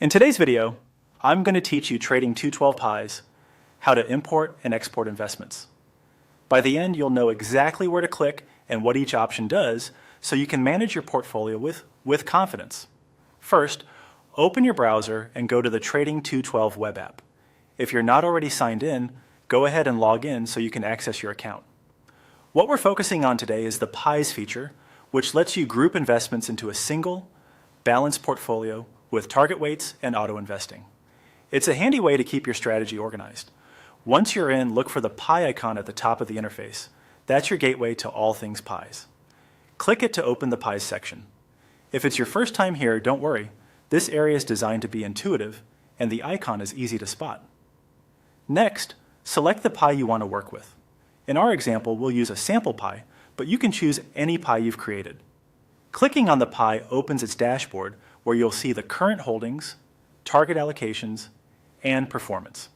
In today's video, I'm going to teach you Trading 212 Pies, how to import and export investments. By the end, you'll know exactly where to click and what each option does, so you can manage your portfolio with confidence. First, open your browser and go to the Trading 212 web app. If you're not already signed in, go ahead and log in so you can access your account. What we're focusing on today is the Pies feature, which lets you group investments into a single, balanced portfolio with target weights and auto investing. It's a handy way to keep your strategy organized. Once you're in, look for the pie icon at the top of the interface. That's your gateway to all things pies. Click it to open the pies section. If it's your first time here, don't worry. This area is designed to be intuitive, and the icon is easy to spot. Next, select the pie you want to work with. In our example, we'll use a sample pie, but you can choose any pie you've created. Clicking on the pie opens its dashboard, where you'll see the current holdings, target allocations, and performance.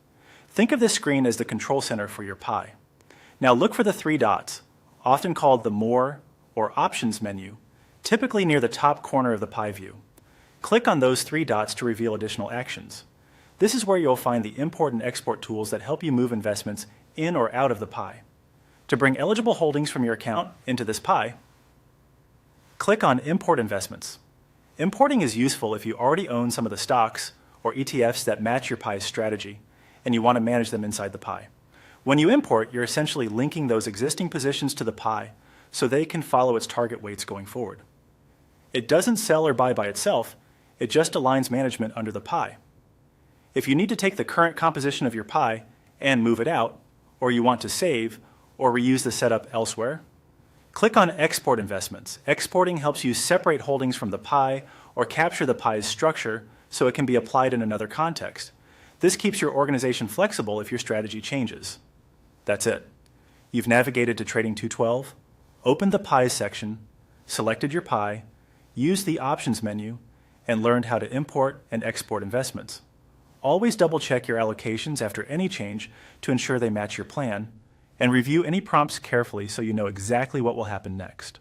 Think of this screen as the control center for your pie. Now look for the three dots, often called the More or Options menu, typically near the top corner of the pie view. Click on those three dots to reveal additional actions. This is where you'll find the import and export tools that help you move investments in or out of the pie. To bring eligible holdings from your account into this pie, click on Import Investments. Importing is useful if you already own some of the stocks or ETFs that match your pie's strategy, and you want to manage them inside the pie. When you import, you're essentially linking those existing positions to the pie so they can follow its target weights going forward. It doesn't sell or buy by itself, it just aligns management under the pie. If you need to take the current composition of your pie and move it out, or you want to save or reuse the setup elsewhere, click on Export Investments. Exporting helps you separate holdings from the pie or capture the pie's structure so it can be applied in another context. This keeps your organization flexible if your strategy changes. That's it. You've navigated to Trading 212, opened the Pies section, selected your pie, used the Options menu, and learned how to import and export investments. Always double-check your allocations after any change to ensure they match your plan, and review any prompts carefully so you know exactly what will happen next.